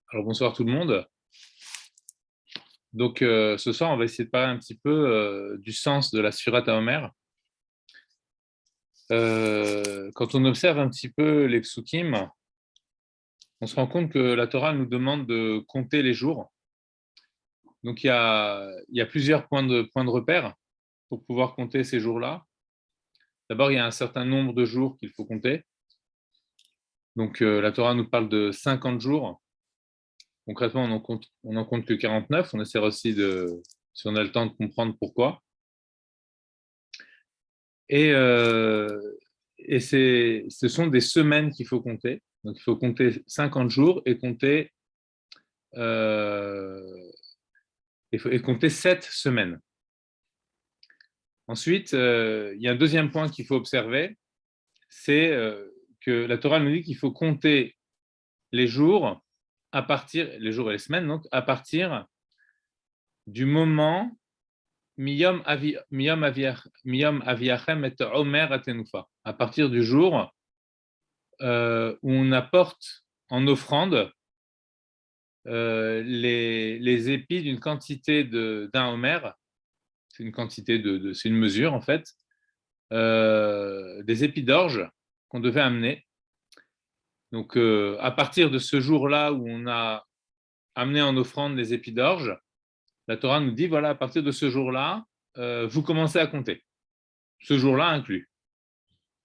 Alors bonsoir tout le monde. Donc ce soir, on va essayer de parler un petit peu du sens de la Sfirat HaOmer. Quand on observe un petit peu les psukim, on se rend compte que la Torah nous demande de compter les jours. Donc il y a plusieurs points de repère pour pouvoir compter ces jours-là. D'abord, il y a un certain nombre de jours qu'il faut compter. Donc la Torah nous parle de 50 jours. Concrètement, on n'en compte que 49. On essaiera aussi si on a le temps, de comprendre pourquoi. Et, ce sont des semaines qu'il faut compter. Donc, il faut compter 50 jours et compter 7 semaines. Ensuite, il y a un deuxième point qu'il faut observer, c'est que la Torah nous dit qu'il faut compter les jours les jours et les semaines, donc à partir du moment Miyom Aviachem et Omer Atenufa, à partir du jour où on apporte en offrande les épis d'une quantité d'un Omer, c'est une quantité c'est une mesure en fait, des épis d'orge qu'on devait amener. Donc à partir de ce jour-là où on a amené en offrande les épis d'orge, la Torah nous dit voilà, à partir de ce jour-là, vous commencez à compter. Ce jour-là inclus.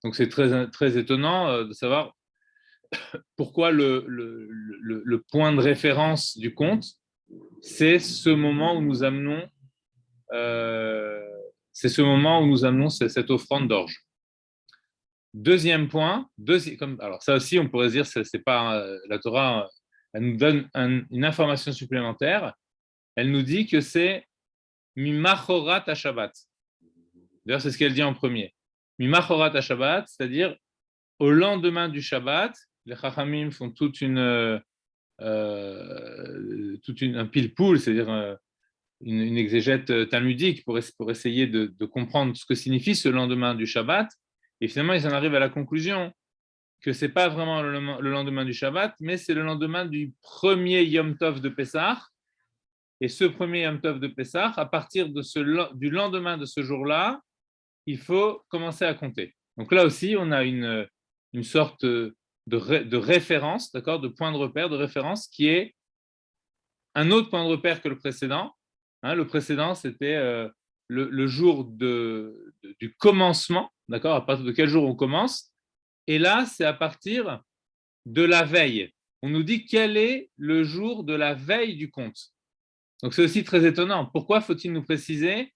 Donc c'est très, très étonnant de savoir pourquoi le point de référence du compte, c'est ce moment où nous amenons, cette offrande d'orge. Deuxième point, alors ça aussi on pourrait se dire, c'est pas la Torah, elle nous donne une information supplémentaire. Elle nous dit que c'est mimachorat à Shabbat. D'ailleurs, c'est ce qu'elle dit en premier. Mimachorat à Shabbat, c'est-à-dire au lendemain du Shabbat. Les Chachamim font un pile-poule, c'est-à-dire une exégète talmudique pour essayer de comprendre ce que signifie ce lendemain du Shabbat. Et finalement, ils en arrivent à la conclusion que ce n'est pas vraiment le lendemain du Shabbat, mais c'est le lendemain du premier Yom Tov de Pessah. Et ce premier Yom Tov de Pessah, à partir du lendemain de ce jour-là, il faut commencer à compter. Donc là aussi, on a une sorte de référence, d'accord, de point de repère, de référence, qui est un autre point de repère que le précédent. Le précédent, c'était le jour du commencement, d'accord, à partir de quel jour on commence. Et là, c'est à partir de la veille. On nous dit quel est le jour de la veille du compte. Donc c'est aussi très étonnant. Pourquoi faut-il nous préciser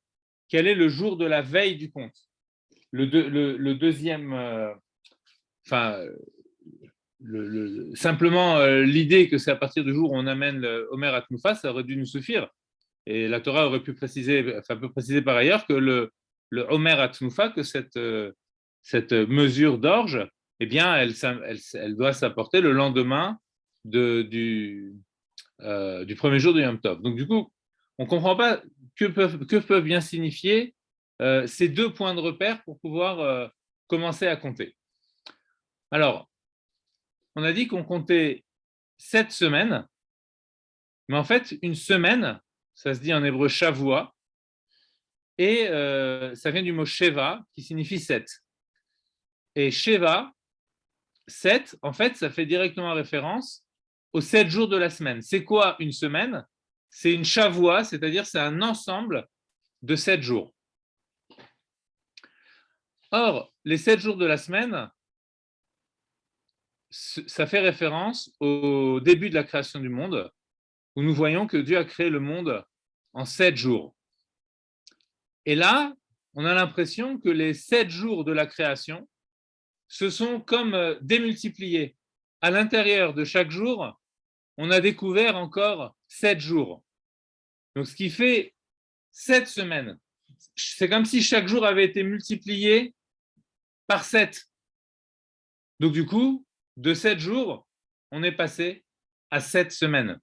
quel est le jour de la veille du compte? Le deuxième, simplement l'idée que c'est à partir du jour où on amène le Omer Atnoufa, ça aurait dû nous suffire. Et la Torah aurait pu préciser, peut préciser par ailleurs que le Omer Atnoufa, que cette mesure d'orge, eh bien, elle doit s'apporter le lendemain du premier jour de Yom Tov. Donc du coup, on ne comprend pas que peuvent bien signifier ces deux points de repère pour pouvoir commencer à compter. Alors, on a dit qu'on comptait 7 semaines, mais en fait, une semaine, ça se dit en hébreu shavua, et ça vient du mot sheva, qui signifie 7. Et sheva, 7, en fait, ça fait directement référence aux 7 jours de la semaine. C'est quoi une semaine? C'est une shavua, c'est-à-dire c'est un ensemble de 7 jours. Or, les 7 jours de la semaine, ça fait référence au début de la création du monde, où nous voyons que Dieu a créé le monde en 7 jours. Et là, on a l'impression que les 7 jours de la création se sont comme démultipliés. À l'intérieur de chaque jour, on a découvert encore 7 jours. Donc, ce qui fait 7 semaines. C'est comme si chaque jour avait été multiplié par 7. Donc, du coup, de 7 jours, on est passé à 7 semaines.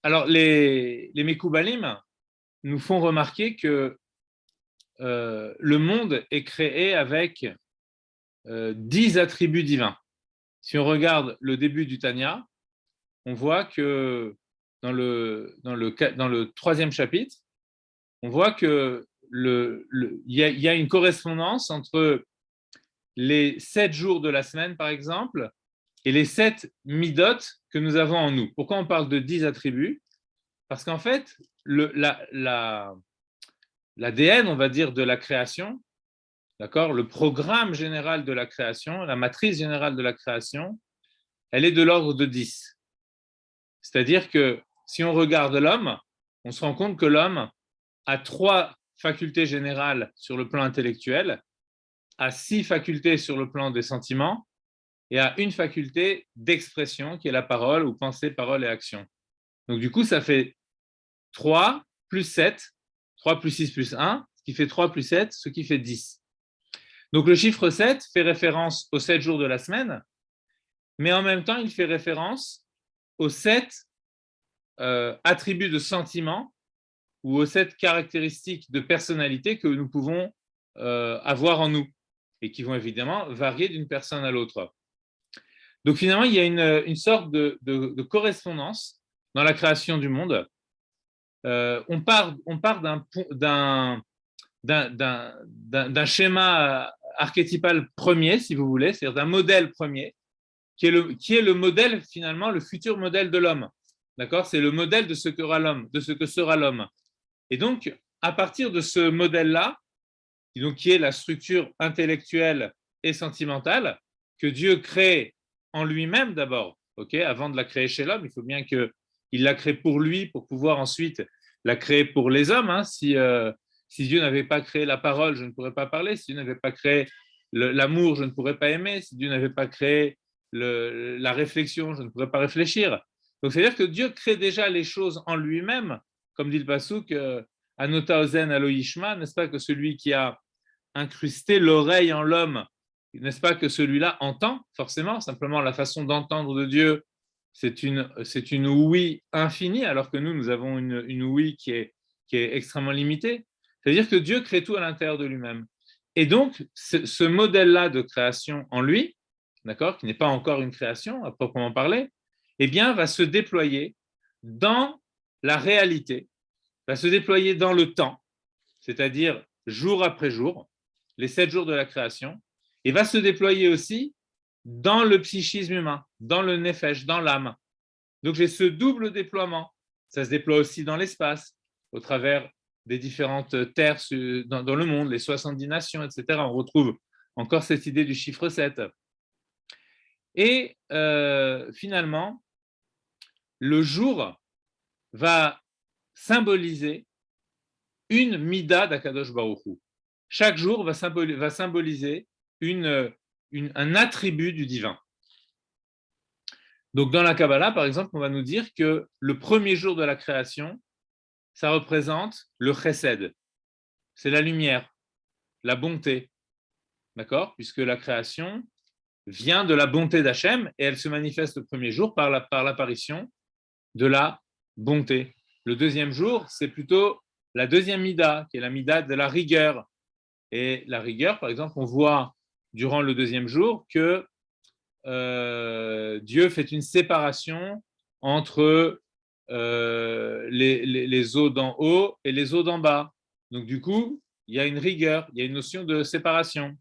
Alors, les Mekoubalim nous font remarquer que le monde est créé avec 10 attributs divins. Si on regarde le début du Tanya, on voit que dans le troisième chapitre, on voit que y a une correspondance entre les 7 jours de la semaine, par exemple, et les 7 midot que nous avons en nous. Pourquoi on parle de 10 attributs? Parce qu'en fait, l'ADN, on va dire, de la création, d'accord, le programme général de la création, la matrice générale de la création, elle est de l'ordre de 10. C'est-à-dire que si on regarde l'homme, on se rend compte que l'homme a 3 facultés générales sur le plan intellectuel, a 6 facultés sur le plan des sentiments et a une faculté d'expression qui est la parole ou pensée, parole et action. Donc du coup, ça fait 3 plus 7, 3 plus 6 plus 1, ce qui fait 3 plus 7, ce qui fait 10. Donc le chiffre 7 fait référence aux 7 jours de la semaine, mais en même temps, il fait référence aux 7 attributs de sentiment ou aux 7 caractéristiques de personnalité que nous pouvons avoir en nous et qui vont évidemment varier d'une personne à l'autre. Donc finalement, il y a une sorte de correspondance dans la création du monde. On part d'un schéma archétypal premier, si vous voulez, c'est-à-dire d'un modèle premier, qui est le modèle, finalement, le futur modèle de l'homme. D'accord? C'est le modèle de ce que sera l'homme. Et donc, à partir de ce modèle-là, qui est la structure intellectuelle et sentimentale, que Dieu crée en lui-même d'abord, avant de la créer chez l'homme, il faut bien qu'il la crée pour lui, pour pouvoir ensuite la créer pour les hommes. Si Dieu n'avait pas créé la parole, je ne pourrais pas parler. Si Dieu n'avait pas créé l'amour, je ne pourrais pas aimer. Si Dieu n'avait pas créé la réflexion, je ne pourrais pas réfléchir. Donc, c'est-à-dire que Dieu crée déjà les choses en lui-même, comme dit le Passouk, Anota Ozen Aloishma, n'est-ce pas, que celui qui a incrusté l'oreille en l'homme, n'est-ce pas, que celui-là entend forcément, simplement la façon d'entendre de Dieu, c'est une ouïe infinie, alors que nous avons une ouïe qui est extrêmement limitée. C'est-à-dire que Dieu crée tout à l'intérieur de lui-même. Et donc, ce modèle-là de création en lui, d'accord, qui n'est pas encore une création à proprement parler, eh bien, va se déployer dans la réalité, va se déployer dans le temps, c'est-à-dire jour après jour, les 7 jours de la création, et va se déployer aussi dans le psychisme humain, dans le nefesh, dans l'âme. Donc j'ai ce double déploiement. Ça se déploie aussi dans l'espace, au travers des différentes terres dans le monde, les 70 nations, etc. On retrouve encore cette idée du chiffre 7. Et finalement, le jour va symboliser une mida d'Akadosh Baruch Hu. Chaque jour va symboliser un attribut du divin. Donc dans la Kabbalah, par exemple, on va nous dire que le premier jour de la création, ça représente le chesed. C'est la lumière, la bonté. D'accord? Puisque la création vient de la bonté d'Hachem et elle se manifeste le premier jour par l'apparition de la bonté. Le deuxième jour, c'est plutôt la deuxième mida, qui est la mida de la rigueur. Et la rigueur, par exemple, on voit durant le deuxième jour que Dieu fait une séparation entre les eaux d'en haut et les eaux d'en bas. Donc du coup, il y a une rigueur, il y a une notion de séparation.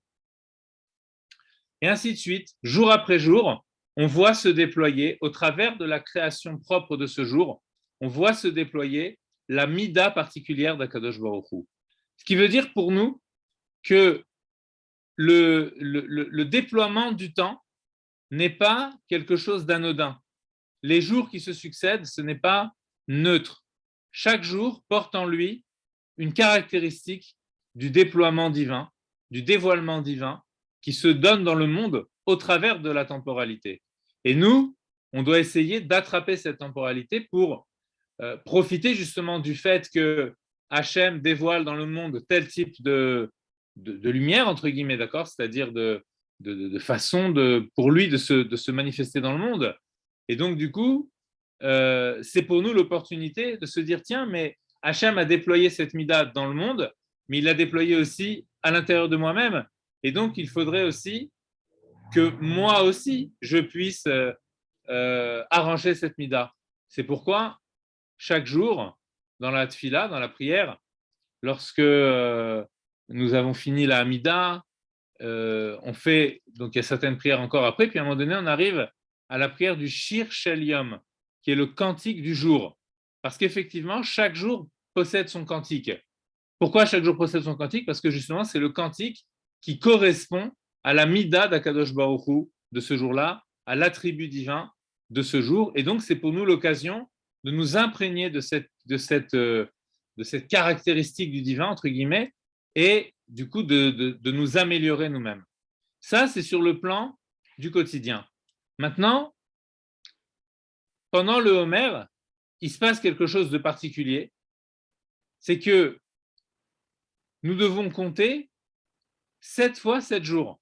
Et ainsi de suite, jour après jour, on voit se déployer, au travers de la création propre de ce jour, on voit se déployer la mida particulière d'Akadosh Baruch Hu. Ce qui veut dire pour nous que le déploiement du temps n'est pas quelque chose d'anodin. Les jours qui se succèdent, ce n'est pas neutre. Chaque jour porte en lui une caractéristique du déploiement divin, du dévoilement divin qui se donne dans le monde au travers de la temporalité. Et nous, on doit essayer d'attraper cette temporalité pour profiter justement du fait que Hachem dévoile dans le monde tel type de lumière, entre guillemets, d'accord, c'est-à-dire de façon pour lui de se manifester dans le monde. Et donc, du coup, c'est pour nous l'opportunité de se dire, tiens, mais Hachem a déployé cette mida dans le monde, mais il l'a déployé aussi à l'intérieur de moi-même. Et donc, il faudrait aussi que moi aussi, je puisse arranger cette mida. C'est pourquoi, chaque jour, dans la tfila, dans la prière, lorsque nous avons fini la Hamida, on fait, donc il y a certaines prières encore après, puis à un moment donné, on arrive à la prière du Shir Shel Yom, qui est le cantique du jour. Parce qu'effectivement, chaque jour possède son cantique. Pourquoi chaque jour possède son cantique? Parce que justement, c'est le cantique qui correspond à la Mida d'Akadosh Baruch Hu de ce jour-là, à l'attribut divin de ce jour. Et donc, c'est pour nous l'occasion de nous imprégner de cette caractéristique du divin, entre guillemets, et du coup de nous améliorer nous-mêmes. Ça, c'est sur le plan du quotidien. Maintenant, pendant le Homer, il se passe quelque chose de particulier, c'est que nous devons compter 7 fois 7 jours.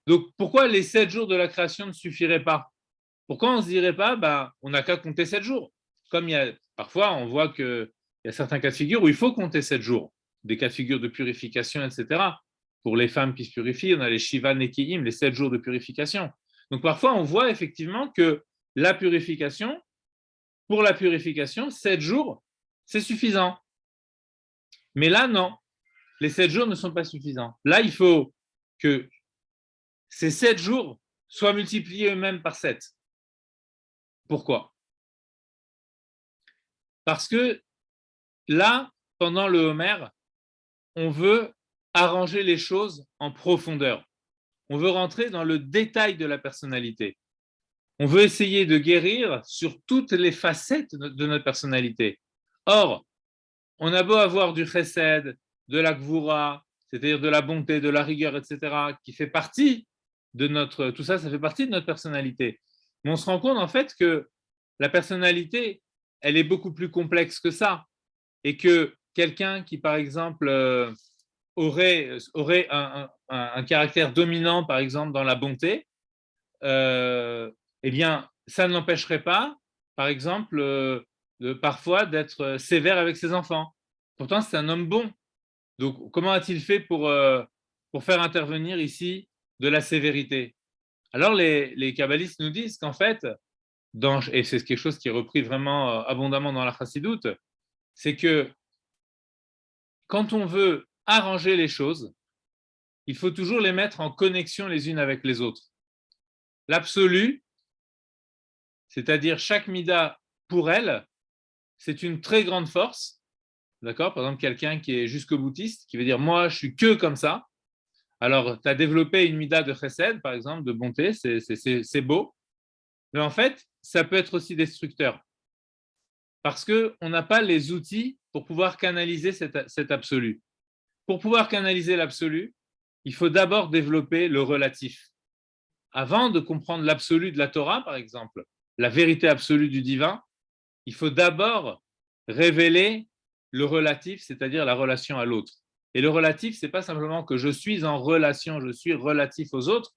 Donc, pourquoi les 7 jours de la création ne suffiraient pas? Pourquoi on ne se dirait pas, on n'a qu'à compter 7 jours? Comme parfois, on voit qu'il y a certains cas de figure où il faut compter 7 jours, des cas de figure de purification, etc. Pour les femmes qui se purifient, on a les Shiva Nekiim, les 7 jours de purification. Donc, parfois, on voit effectivement que la purification, pour la purification, 7 jours, c'est suffisant. Mais là, non. Les 7 jours ne sont pas suffisants. Là, il faut que ces 7 jours soient multipliés eux-mêmes par 7. Pourquoi? Parce que là, pendant le Homer, on veut arranger les choses en profondeur. On veut rentrer dans le détail de la personnalité. On veut essayer de guérir sur toutes les facettes de notre personnalité. Or, on a beau avoir du chesed, de la gvura, c'est-à-dire de la bonté, de la rigueur, etc., qui fait partie de notre... Tout ça, ça fait partie de notre personnalité. Mais on se rend compte, en fait, que la personnalité, elle est beaucoup plus complexe que ça. Et que quelqu'un qui, par exemple, aurait un caractère dominant, par exemple, dans la bonté, eh bien, ça ne l'empêcherait pas, par exemple, parfois d'être sévère avec ses enfants. Pourtant, c'est un homme bon. Donc, comment a-t-il fait pour faire intervenir ici de la sévérité? Alors, les kabbalistes nous disent qu'en fait, et c'est quelque chose qui est repris vraiment abondamment dans la chassidoute, c'est que quand on veut arranger les choses, il faut toujours les mettre en connexion les unes avec les autres. L'absolu, c'est-à-dire chaque mida pour elle, c'est une très grande force. D'accord? Par exemple, quelqu'un qui est jusqu'au boutiste, qui veut dire moi, je suis que comme ça. Alors, tu as développé une mida de chesed, par exemple, de bonté, c'est beau. Mais en fait, ça peut être aussi destructeur. Parce qu'on n'a pas les outils pour pouvoir canaliser cet absolu. Pour pouvoir canaliser l'absolu, il faut d'abord développer le relatif. Avant de comprendre l'absolu de la Torah, par exemple, la vérité absolue du divin, il faut d'abord révéler le relatif, c'est-à-dire la relation à l'autre. Et le relatif, ce n'est pas simplement que je suis en relation, je suis relatif aux autres,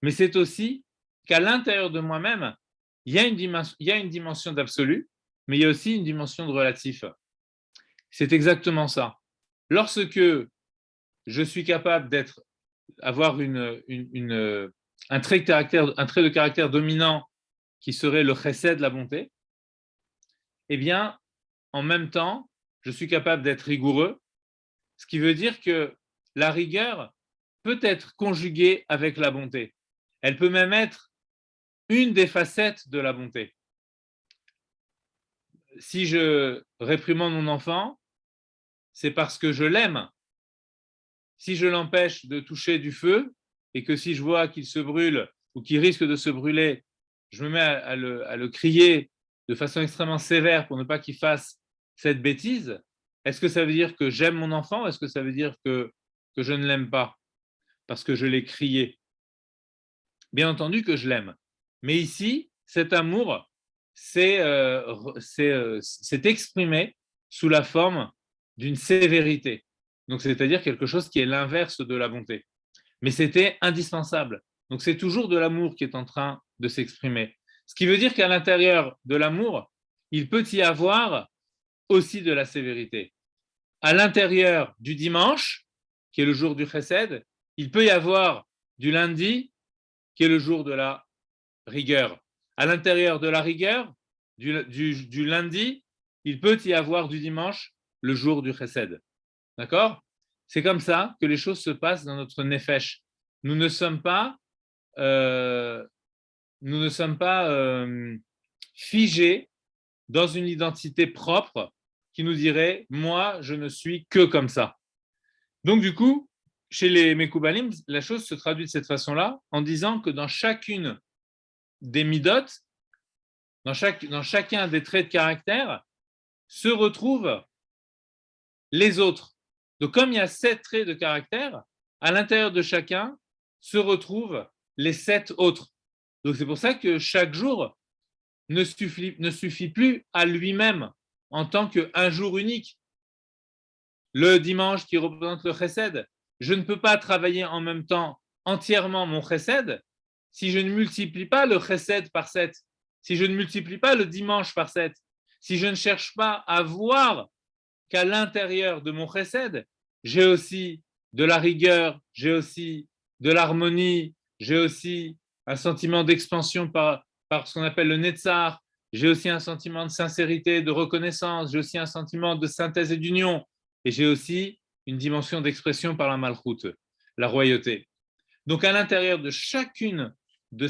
mais c'est aussi qu'à l'intérieur de moi-même, il y a une dimension d'absolu, mais il y a aussi une dimension de relatif. C'est exactement ça. Lorsque je suis capable avoir un trait de caractère dominant qui serait le chesed, la bonté, eh bien, en même temps, je suis capable d'être rigoureux, ce qui veut dire que la rigueur peut être conjuguée avec la bonté. Elle peut même être une des facettes de la bonté. Si je réprimande mon enfant, c'est parce que je l'aime. Si je l'empêche de toucher du feu et que si je vois qu'il se brûle ou qu'il risque de se brûler, je me mets à le crier de façon extrêmement sévère pour ne pas qu'il fasse cette bêtise, est-ce que ça veut dire que j'aime mon enfant ou est-ce que ça veut dire que je ne l'aime pas parce que je l'ai crié? Bien entendu que je l'aime. Mais ici, cet amour s'est exprimé sous la forme d'une sévérité. Donc, c'est-à-dire quelque chose qui est l'inverse de la bonté. Mais c'était indispensable. Donc, c'est toujours de l'amour qui est en train de s'exprimer. Ce qui veut dire qu'à l'intérieur de l'amour, il peut y avoir aussi de la sévérité. À l'intérieur du dimanche, qui est le jour du chesed, il peut y avoir du lundi, qui est le jour de la rigueur. À l'intérieur de la rigueur, du lundi, il peut y avoir du dimanche, le jour du chesed. D'accord? C'est comme ça que les choses se passent dans notre nefesh. Nous ne sommes pas, euh, figés dans une identité propre qui nous dirait « moi, je ne suis que comme ça ». Donc, du coup, chez les Mekoubalim, la chose se traduit de cette façon-là en disant que dans chacune des midot, dans chacun des traits de caractère, se retrouvent les autres. Donc, comme il y a 7 traits de caractère, à l'intérieur de chacun se retrouvent les 7 autres. Donc, c'est pour ça que chaque jour ne suffit plus à lui-même en tant qu'un jour unique. Le dimanche qui représente le chesed, je ne peux pas travailler en même temps entièrement mon chesed si je ne multiplie pas le chesed par 7, si je ne multiplie pas le dimanche par 7, si je ne cherche pas à voir qu'à l'intérieur de mon chesed, j'ai aussi de la rigueur, j'ai aussi de l'harmonie, j'ai aussi un sentiment d'expansion par ce qu'on appelle le netzar, j'ai aussi un sentiment de sincérité, de reconnaissance, j'ai aussi un sentiment de synthèse et d'union, et j'ai aussi une dimension d'expression par la malchoute, la royauté. Donc à l'intérieur de chacune de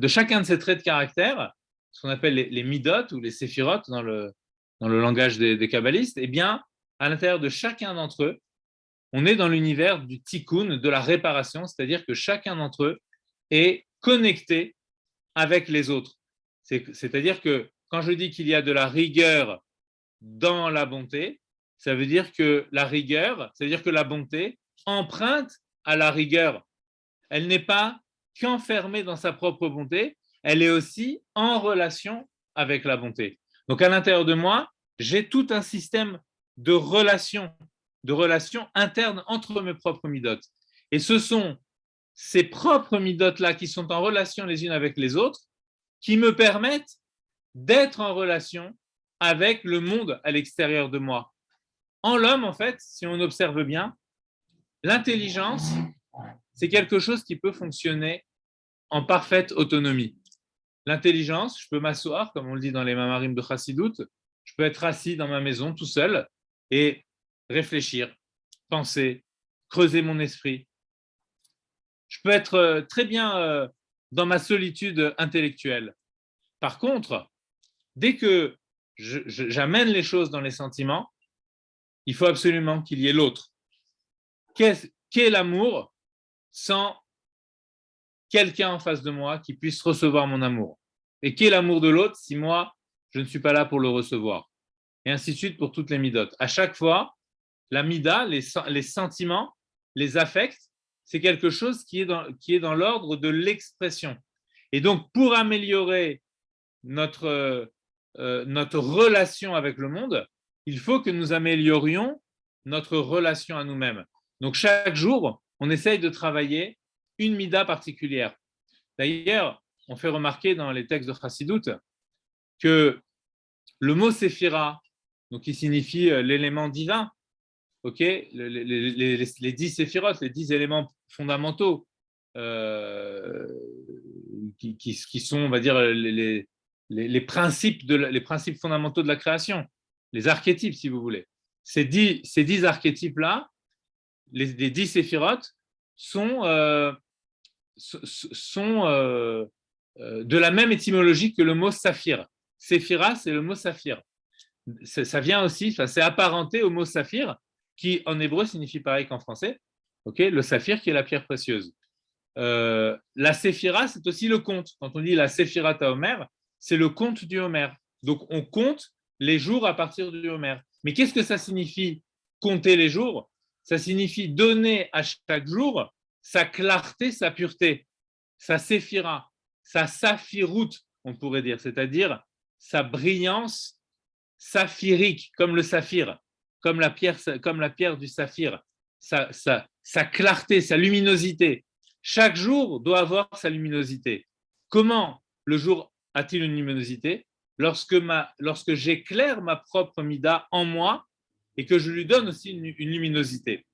chacun de ces traits de caractère, ce qu'on appelle les midot ou les séphirot dans le langage des kabbalistes, eh bien, à l'intérieur de chacun d'entre eux, on est dans l'univers du tikkun, de la réparation, c'est-à-dire que chacun d'entre eux est connecté avec les autres. C'est-à-dire que quand je dis qu'il y a de la rigueur dans la bonté, ça veut dire que la rigueur, c'est-à-dire que la bonté emprunte à la rigueur. Elle n'est pas qu'enfermée dans sa propre bonté, elle est aussi en relation avec la bonté. Donc à l'intérieur de moi, j'ai tout un système de relations internes entre mes propres midotes. Et ce sont ces propres midotes-là qui sont en relation les unes avec les autres qui me permettent d'être en relation avec le monde à l'extérieur de moi. En l'homme, en fait, si on observe bien, l'intelligence, c'est quelque chose qui peut fonctionner en parfaite autonomie. L'intelligence, je peux m'asseoir, comme on le dit dans les Mamarim de Chassidut, je peux être assis dans ma maison tout seul et réfléchir, penser, creuser mon esprit. Je peux être très bien dans ma solitude intellectuelle. Par contre, dès que j'amène les choses dans les sentiments, il faut absolument qu'il y ait l'autre. Qu'est l'amour sans quelqu'un en face de moi qui puisse recevoir mon amour? Et qu'est l'amour de l'autre si moi, je ne suis pas là pour le recevoir? Et ainsi de suite pour toutes les midotes. À chaque fois, la mida, les sentiments, les affects, c'est quelque chose qui est dans l'ordre de l'expression. Et donc, pour améliorer notre relation avec le monde, il faut que nous améliorions notre relation à nous-mêmes. Donc, chaque jour, on essaye de travailler une mida particulière. D'ailleurs, on fait remarquer dans les textes de Chassidut que le mot séphira, donc qui signifie l'élément divin, okay, les 10 séphirotes, les 10 éléments fondamentaux, qui sont, on va dire, les principes fondamentaux de la création, les archétypes, si vous voulez. Ces 10 archétypes-là, les 10 séphirotes, sont de la même étymologie que le mot saphir. Séphira, c'est le mot saphir. Ça vient aussi, c'est apparenté au mot saphir, qui en hébreu signifie pareil qu'en français. Okay, le saphir qui est la pierre précieuse. La séphira, c'est aussi le compte. Quand on dit la séphira à Homer, c'est le compte du Homer. Donc on compte les jours à partir du Homer. Mais qu'est-ce que ça signifie compter les jours? Ça signifie donner à chaque jour sa clarté, sa pureté, sa séphira, sa saphiroute, on pourrait dire, c'est-à-dire sa brillance saphirique, comme le saphir, comme la pierre du saphir, sa clarté, sa luminosité. Chaque jour doit avoir sa luminosité. Comment le jour a-t-il une luminosité? Lorsque j'éclaire ma propre mida en moi et que je lui donne aussi une luminosité.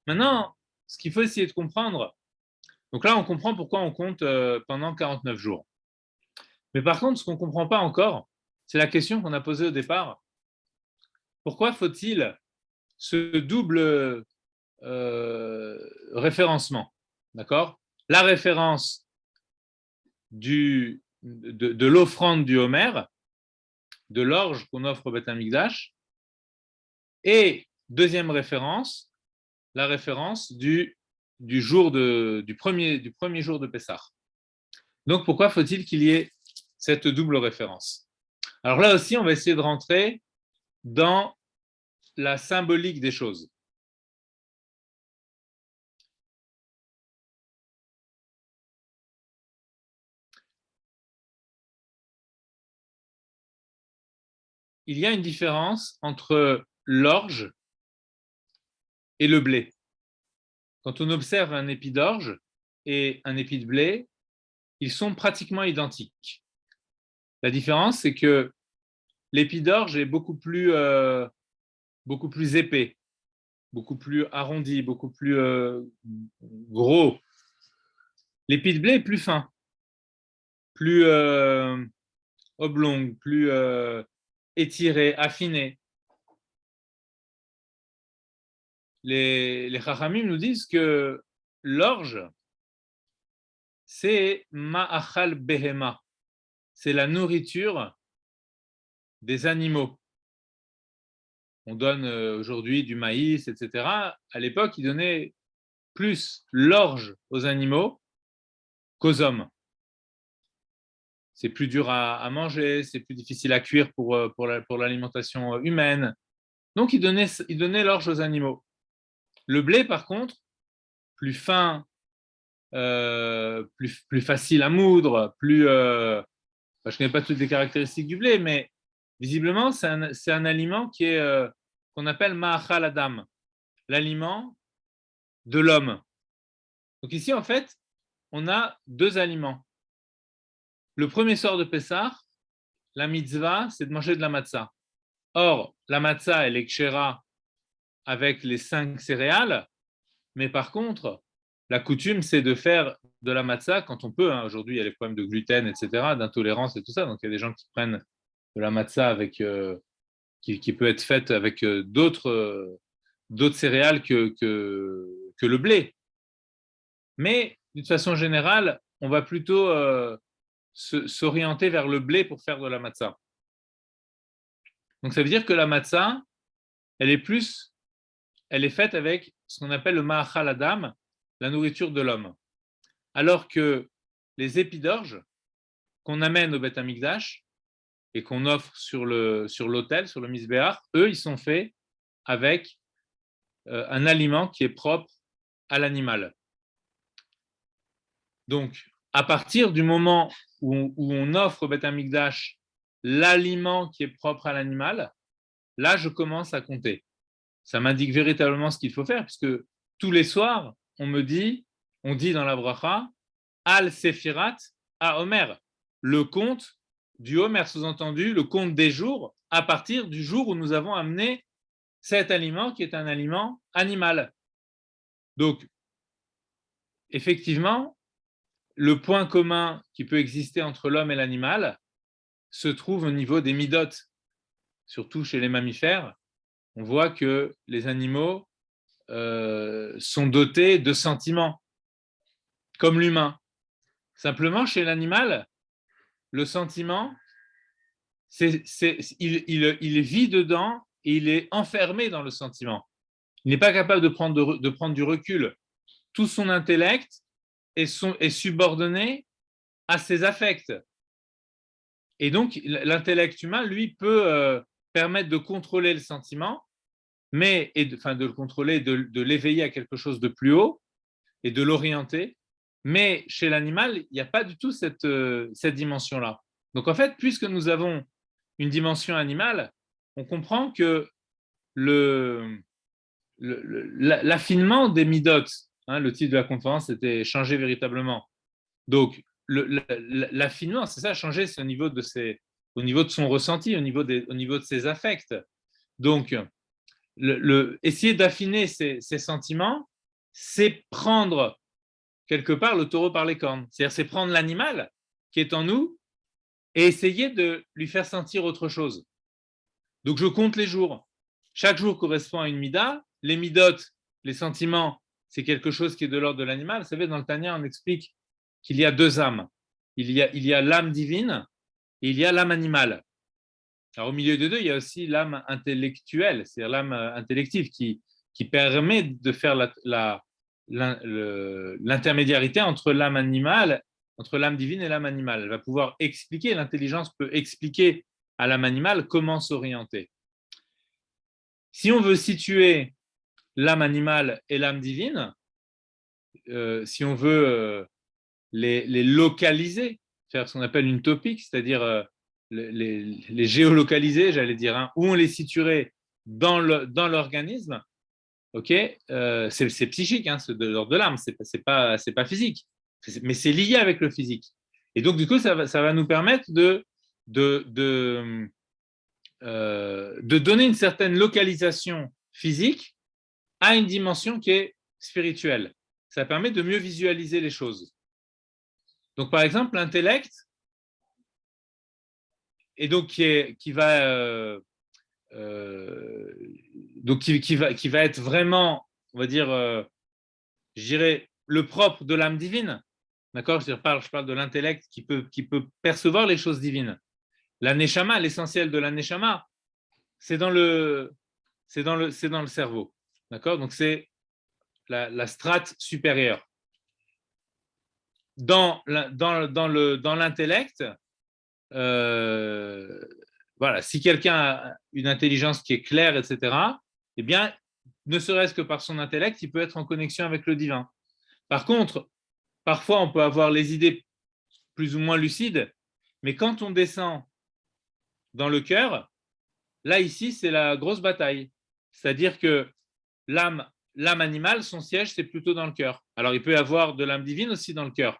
Maintenant, ce qu'il faut essayer de comprendre, donc là, on comprend pourquoi on compte pendant 49 jours. Mais par contre, ce qu'on ne comprend pas encore, c'est la question qu'on a posée au départ. Pourquoi faut-il ce double référencement? D'accord? La référence de l'offrande du Homer, de l'orge qu'on offre au Beth Amikdash, et deuxième référence, la référence du premier jour de Pessah. Donc, pourquoi faut-il qu'il y ait cette double référence? Alors là aussi, on va essayer de rentrer dans la symbolique des choses. Il y a une différence entre l'orge et le blé. Quand on observe un épi d'orge et un épi de blé, ils sont pratiquement identiques. La différence, c'est que l'épi d'orge est beaucoup plus épais, beaucoup plus arrondi, beaucoup plus gros. L'épi de blé est plus fin, plus oblong, plus étiré, affiné. Les Chachamim nous disent que l'orge, c'est ma'achal behema, c'est la nourriture des animaux. On donne aujourd'hui du maïs, etc. À l'époque, ils donnaient plus l'orge aux animaux qu'aux hommes. C'est plus dur à manger, c'est plus difficile à cuire pour l'alimentation humaine. Donc, ils donnaient l'orge aux animaux. Le blé, par contre, plus fin, plus facile à moudre, je ne connais pas toutes les caractéristiques du blé, mais visiblement, c'est un aliment qu'on appelle ma'achal adam, l'aliment de l'homme. Donc ici, en fait, on a deux aliments. Le premier soir de Pessah, la mitzvah, c'est de manger de la matzah. Or, la matzah, elle est kshera avec les 5 céréales, mais par contre, la coutume, c'est de faire de la matzah quand on peut. Aujourd'hui, il y a les problèmes de gluten, etc., d'intolérance et tout ça. Donc, il y a des gens qui prennent de la matzah qui peut être faite avec d'autres céréales que le blé. Mais d'une façon générale, on va plutôt s'orienter vers le blé pour faire de la matzah. Donc ça veut dire que la matzah, elle est faite avec ce qu'on appelle le ma'achal adam, la nourriture de l'homme. Alors que les épis d'orge qu'on amène au Beth Amikdash et qu'on offre sur l'autel, sur le misbéach, eux, ils sont faits avec un aliment qui est propre à l'animal. Donc, à partir du moment où on offre au Beth Amikdash l'aliment qui est propre à l'animal, là, je commence à compter. Ça m'indique véritablement ce qu'il faut faire, puisque tous les soirs, on dit dans la bracha, Al Sefirat à Omer, le compte du Omer, sous-entendu, le compte des jours, à partir du jour où nous avons amené cet aliment qui est un aliment animal. Donc, effectivement, le point commun qui peut exister entre l'homme et l'animal se trouve au niveau des midotes, surtout chez les mammifères. On voit que les animaux sont dotés de sentiments, comme l'humain. Simplement, chez l'animal, le sentiment, il vit dedans et il est enfermé dans le sentiment. Il n'est pas capable de prendre du recul. Tout son intellect est subordonné à ses affects. Et donc, l'intellect humain, lui, peut permettre de contrôler le sentiment, de le contrôler, de l'éveiller à quelque chose de plus haut et de l'orienter. Mais chez l'animal, il n'y a pas du tout cette dimension-là. Donc, en fait, puisque nous avons une dimension animale, on comprend que l'affinement des midot, le titre de la conférence était changer véritablement. Donc, l'affinement, c'est ça, changer, c'est au niveau de son ressenti, au niveau de ses affects. Donc, essayer d'affiner ses sentiments, c'est prendre quelque part le taureau par les cornes. C'est-à-dire, c'est prendre l'animal qui est en nous et essayer de lui faire sentir autre chose. Donc, je compte les jours. Chaque jour correspond à une mida. Les midotes, les sentiments, c'est quelque chose qui est de l'ordre de l'animal. Vous savez, dans le Tanya, on explique qu'il y a deux âmes. Il y a l'âme divine et il y a l'âme animale. Alors, au milieu des deux, il y a aussi l'âme intellectuelle, c'est-à-dire l'âme intellective qui permet de faire l'intermédiarité entre l'âme animale, entre l'âme divine et l'âme animale. Elle va pouvoir expliquer, l'intelligence peut expliquer à l'âme animale comment s'orienter. Si on veut situer l'âme animale et l'âme divine, si on veut les localiser, faire ce qu'on appelle une topique, c'est-à-dire les géolocaliser, j'allais dire, hein, où on les situerait dans l'organisme, okay, c'est psychique, hein, c'est de l'ordre de l'âme, c'est pas physique, mais c'est lié avec le physique. Et donc, du coup, ça va nous permettre de donner une certaine localisation physique à une dimension qui est spirituelle. Ça permet de mieux visualiser les choses. Donc, par exemple, l'intellect, et donc qui va être vraiment, on va dire, je dirais, le propre de l'âme divine. D'accord, je parle de l'intellect qui peut percevoir les choses divines. La neshama, l'essentiel de la neshama, c'est dans le cerveau. D'accord, donc c'est la strate supérieure. Dans l'intellect, voilà, si quelqu'un a une intelligence qui est claire, etc., eh bien, ne serait-ce que par son intellect, il peut être en connexion avec le divin. Par contre, parfois, on peut avoir les idées plus ou moins lucides, mais quand on descend dans le cœur, là, ici, c'est la grosse bataille. C'est-à-dire que l'âme animale, son siège, c'est plutôt dans le cœur. Alors, il peut y avoir de l'âme divine aussi dans le cœur,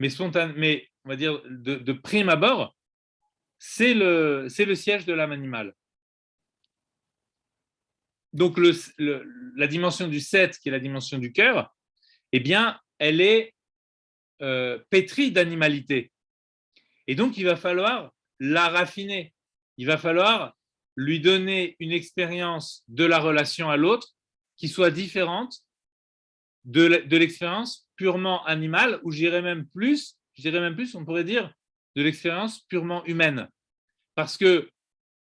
mais on va dire, de prime abord, c'est le siège de l'âme animale. Donc, la dimension du 7, qui est la dimension du cœur, eh bien, elle est pétrie d'animalité. Et donc, il va falloir la raffiner. Il va falloir lui donner une expérience de la relation à l'autre qui soit différente de l'expérience purement animale, ou j'irais même plus, on pourrait dire, de l'expérience purement humaine. Parce que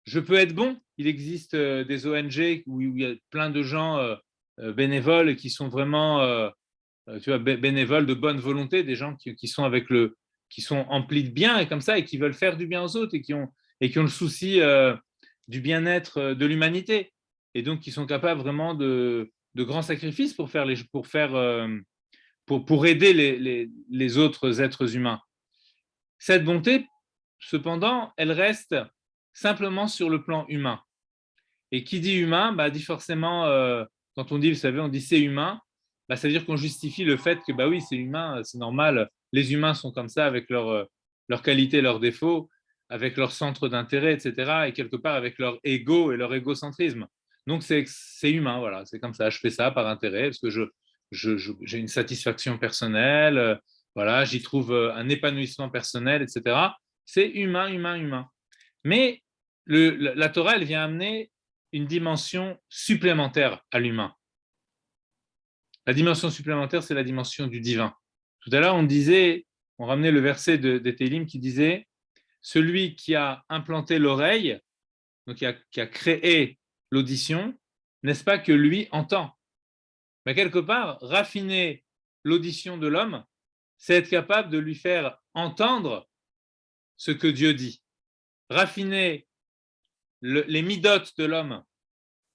je peux être bon, il existe des ONG où il y a plein de gens bénévoles qui sont vraiment tu vois, bénévoles de bonne volonté, des gens qui sont qui sont emplis de bien et comme ça, et qui veulent faire du bien aux autres et qui ont le souci du bien-être de l'humanité. Et donc, qui sont capables vraiment de grands sacrifices pour aider les autres êtres humains. Cette bonté, cependant, elle reste simplement sur le plan humain. Et qui dit humain, dit forcément, quand on dit, vous savez, on dit c'est humain, ça veut dire qu'on justifie le fait que, oui, c'est humain, c'est normal, les humains sont comme ça avec leurs qualités, leurs défauts, avec leur centre d'intérêt, etc., et quelque part avec leur ego et leur égocentrisme. Donc, c'est humain, voilà, c'est comme ça, je fais ça par intérêt, parce que j'ai une satisfaction personnelle, voilà, j'y trouve un épanouissement personnel, etc. C'est humain, humain, humain. Mais la Torah, elle vient amener une dimension supplémentaire à l'humain. La dimension supplémentaire, c'est la dimension du divin. Tout à l'heure, on ramenait le verset de Télim qui disait « Celui qui a implanté l'oreille, donc qui a créé l'audition, n'est-ce pas que lui entend ?» Mais quelque part, raffiner l'audition de l'homme, c'est être capable de lui faire entendre ce que Dieu dit. Raffiner les midotes de l'homme,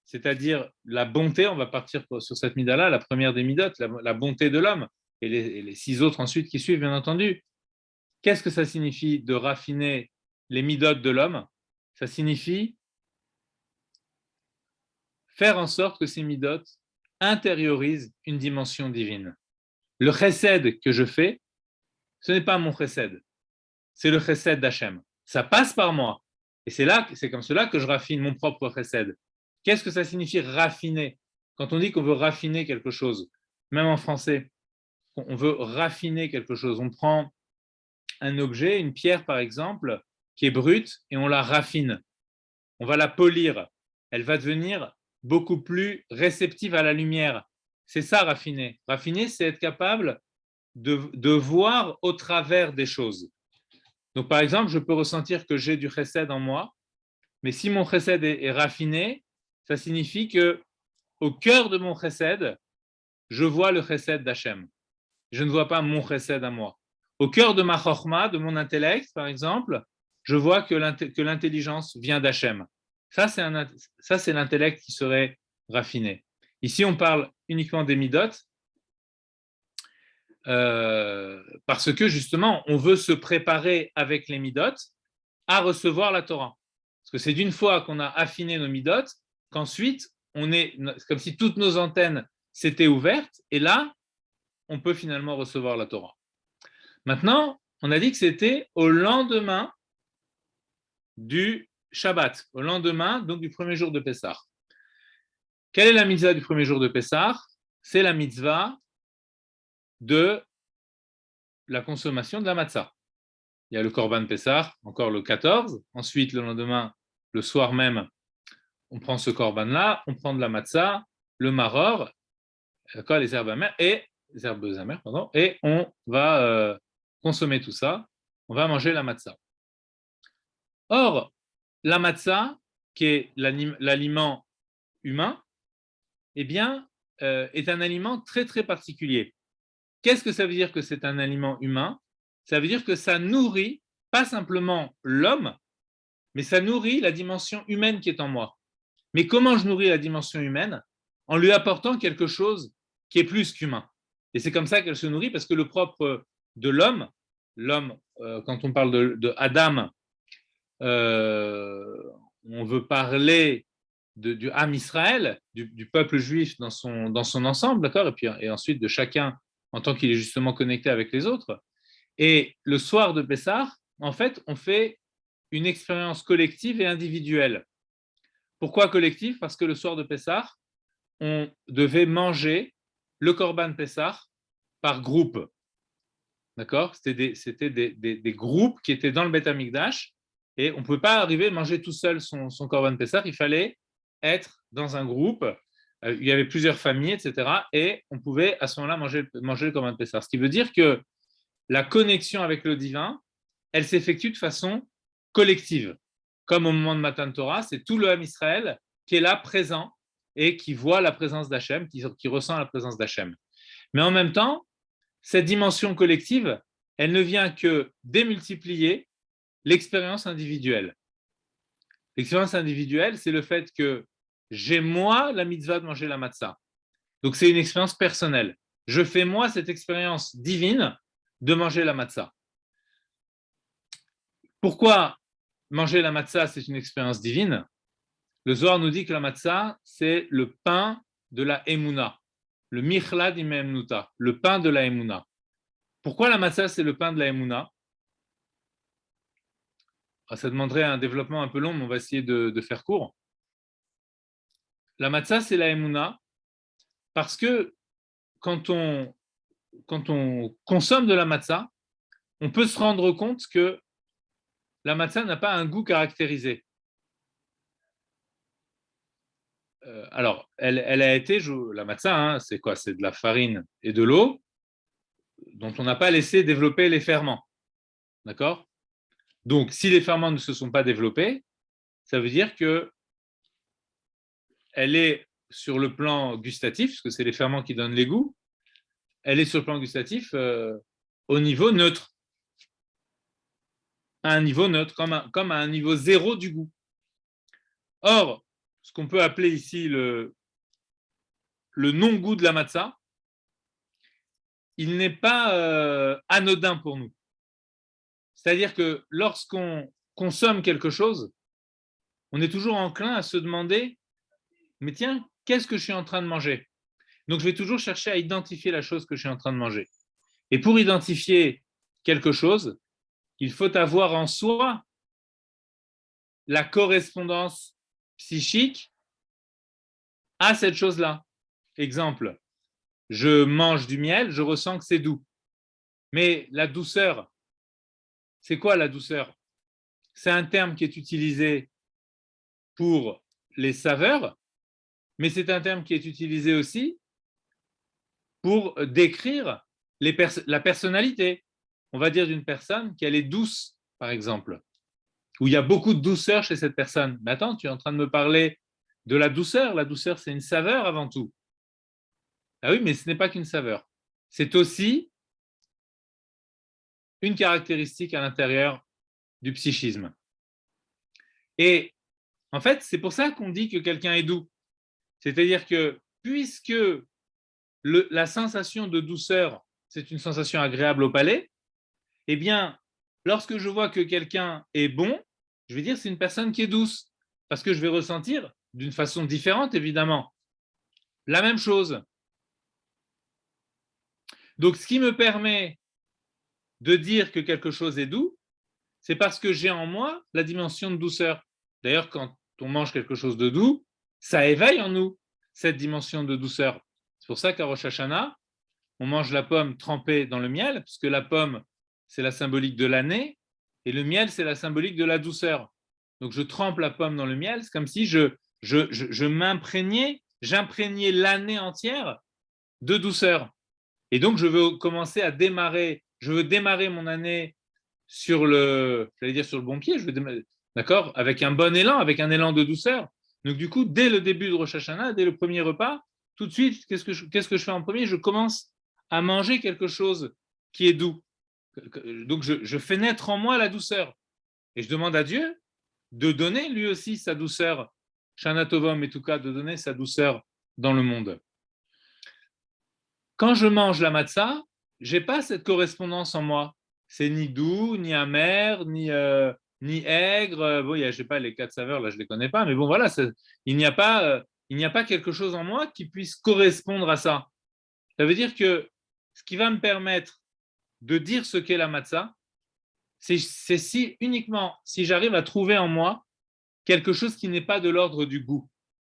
c'est-à-dire la bonté, on va partir sur cette mida-là, la première des midotes, la bonté de l'homme, et les 6 autres ensuite qui suivent, bien entendu. Qu'est-ce que ça signifie de raffiner les midotes de l'homme? Ça signifie faire en sorte que ces midotes intériorisent une dimension divine. Le chesed que je fais, ce n'est pas mon chesed, c'est le chesed d'Hachem. Ça passe par moi. Et c'est comme cela que je raffine mon propre chesed. Qu'est-ce que ça signifie raffiner? Quand on dit qu'on veut raffiner quelque chose, même en français, on veut raffiner quelque chose. On prend un objet, une pierre par exemple, qui est brute, et on la raffine. On va la polir. Elle va devenir beaucoup plus réceptive à la lumière. C'est ça, raffiner. Raffiner, c'est être capable de voir au travers des choses. Donc, par exemple, je peux ressentir que j'ai du chesed en moi, mais si mon chesed est raffiné, ça signifie que au cœur de mon chesed, je vois le chesed d'Hachem. Je ne vois pas mon chesed à moi. Au cœur de ma chorma, de mon intellect, par exemple, je vois que l'intelligence vient d'Hachem. Ça, c'est l'intellect qui serait raffiné. Ici, on parle uniquement des midot, parce que justement, on veut se préparer avec les midot à recevoir la Torah. Parce que c'est d'une fois qu'on a affiné nos midot qu'ensuite, c'est comme si toutes nos antennes s'étaient ouvertes, et là, on peut finalement recevoir la Torah. Maintenant, on a dit que c'était au lendemain du Shabbat, au lendemain donc du premier jour de Pessah. Quelle est la mitzvah du premier jour de Pessah? C'est la mitzvah de la consommation de la matzah. Il y a le Korban Pessah, encore le 14. Ensuite, le lendemain, le soir même, on prend ce Korban-là, on prend de la matzah, le maror, les herbes amères, et on va consommer tout ça. On va manger la matzah. Or, la matzah, qui est l'aliment humain, eh bien, est un aliment très très particulier. Qu'est-ce que ça veut dire que c'est un aliment humain? Ça veut dire que ça nourrit pas simplement l'homme, mais ça nourrit la dimension humaine qui est en moi. Mais comment je nourris la dimension humaine? En lui apportant quelque chose qui est plus qu'humain. Et c'est comme ça qu'elle se nourrit, parce que le propre de l'homme, quand on parle de Adam, on veut parler du Ham Israël, du peuple juif dans son ensemble, d'accord, et ensuite de chacun en tant qu'il est justement connecté avec les autres. Et le soir de Pessah, en fait, on fait une expérience collective et individuelle. Pourquoi collective? Parce que le soir de Pessah, on devait manger le Korban Pessah par groupe. D'accord? C'était des groupes qui étaient dans le Beth Amikdash, et on ne pouvait pas arriver à manger tout seul son Korban Pessah, il fallait être dans un groupe, il y avait plusieurs familles, etc. Et on pouvait à ce moment-là manger le Korban Pessah. Ce qui veut dire que la connexion avec le divin, elle s'effectue de façon collective. Comme au moment de Matan Torah, c'est tout le Ham Israël qui est là présent et qui voit la présence d'Hachem, qui ressent la présence d'Hachem. Mais en même temps, cette dimension collective, elle ne vient que démultiplier l'expérience individuelle. L'expérience individuelle, c'est le fait que j'ai moi la mitzvah de manger la matzah. Donc c'est une expérience personnelle. Je fais moi cette expérience divine de manger la matzah. Pourquoi manger la matzah, c'est une expérience divine? Le Zohar nous dit que la matzah, c'est le pain de la Emouna, le michlad imemnuta, le pain de la Emouna. Pourquoi la matzah, c'est le pain de la Emouna? Ça demanderait un développement un peu long, mais on va essayer de faire court. La matzah, c'est la Emouna, parce que quand on consomme de la matzah, on peut se rendre compte que la matzah n'a pas un goût caractérisé. Alors, elle a été, la matzah, hein, c'est quoi? C'est de la farine et de l'eau dont on n'a pas laissé développer les ferments. D'accord? Donc, si les ferments ne se sont pas développés, ça veut dire que elle est sur le plan gustatif, parce que c'est les ferments qui donnent les goûts, elle est sur le plan gustatif au niveau neutre. À un niveau neutre, comme à un niveau zéro du goût. Or, ce qu'on peut appeler ici le non-goût de la matzah, il n'est pas anodin pour nous. C'est-à-dire que lorsqu'on consomme quelque chose, on est toujours enclin à se demander, mais tiens, qu'est-ce que je suis en train de manger? Donc, je vais toujours chercher à identifier la chose que je suis en train de manger. Et pour identifier quelque chose, il faut avoir en soi la correspondance psychique à cette chose-là. Exemple, je mange du miel, je ressens que c'est doux. Mais la douceur, c'est quoi la douceur? C'est un terme qui est utilisé pour les saveurs, mais c'est un terme qui est utilisé aussi pour décrire la personnalité. On va dire d'une personne qu'elle est douce, par exemple, où il y a beaucoup de douceur chez cette personne. Mais attends, tu es en train de me parler de la douceur. La douceur, c'est une saveur avant tout. Ah oui, mais ce n'est pas qu'une saveur. C'est aussi une caractéristique à l'intérieur du psychisme. Et en fait, c'est pour ça qu'on dit que quelqu'un est doux. C'est-à-dire que puisque la sensation de douceur, c'est une sensation agréable au palais, eh bien, lorsque je vois que quelqu'un est bon, je vais dire c'est une personne qui est douce, parce que je vais ressentir d'une façon différente, évidemment, la même chose. Donc, ce qui me permet de dire que quelque chose est doux, c'est parce que j'ai en moi la dimension de douceur. D'ailleurs, quand on mange quelque chose de doux, ça éveille en nous cette dimension de douceur. C'est pour ça qu'à Rosh Hashanah, on mange la pomme trempée dans le miel, puisque la pomme, c'est la symbolique de l'année, et le miel, c'est la symbolique de la douceur. Donc, je trempe la pomme dans le miel, c'est comme si j'imprégnais l'année entière de douceur. Et donc, je veux commencer à démarrer, je veux démarrer mon année sur le bon pied, d'accord, avec un bon élan, avec un élan de douceur. Donc, du coup, dès le début de Rosh Hashanah, dès le premier repas, tout de suite, qu'est-ce que je fais en premier? Je commence à manger quelque chose qui est doux. Donc, je fais naître en moi la douceur. Et je demande à Dieu de donner lui aussi sa douceur, Shana Tova Metuka, de donner sa douceur dans le monde. Quand je mange la matzah, je n'ai pas cette correspondance en moi. C'est ni doux, ni amer, ni aigre. Bon, je ne sais pas, les 4 saveurs, là, je ne les connais pas, mais bon, voilà, il n'y a pas quelque chose en moi qui puisse correspondre à ça. Ça veut dire que ce qui va me permettre de dire ce qu'est la matzah, c'est uniquement si j'arrive à trouver en moi quelque chose qui n'est pas de l'ordre du goût.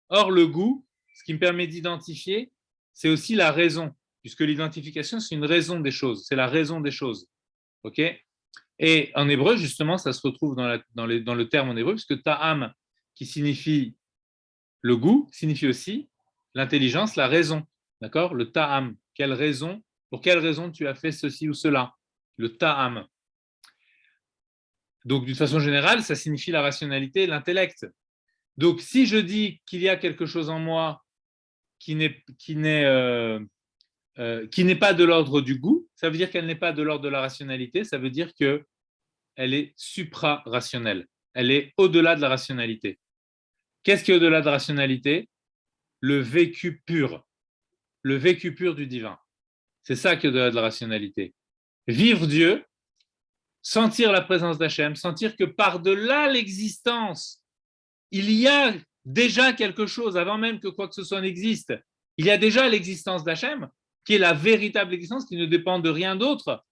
Or, le goût, ce qui me permet d'identifier, c'est aussi la raison, puisque l'identification, c'est une raison des choses, c'est la raison des choses. Ok? Et en hébreu, justement, ça se retrouve dans le terme en hébreu, puisque ta'am, qui signifie le goût, signifie aussi l'intelligence, la raison. D'accord? Le ta'am, pour quelle raison tu as fait ceci ou cela? Le ta'am. Donc, d'une façon générale, ça signifie la rationalité, l'intellect. Donc, si je dis qu'il y a quelque chose en moi qui n'est pas de l'ordre du goût, ça veut dire qu'elle n'est pas de l'ordre de la rationalité, ça veut dire qu'elle est supra-rationnelle, elle est au-delà de la rationalité. Qu'est-ce qui est au-delà de la rationalité? Le vécu pur du divin. C'est ça qui est au-delà de la rationalité. Vivre Dieu, sentir la présence d'Hachem, sentir que par-delà l'existence, il y a déjà quelque chose, avant même que quoi que ce soit n'existe. Il y a déjà l'existence d'Hachem, qui est la véritable existence, qui ne dépend de rien d'autre.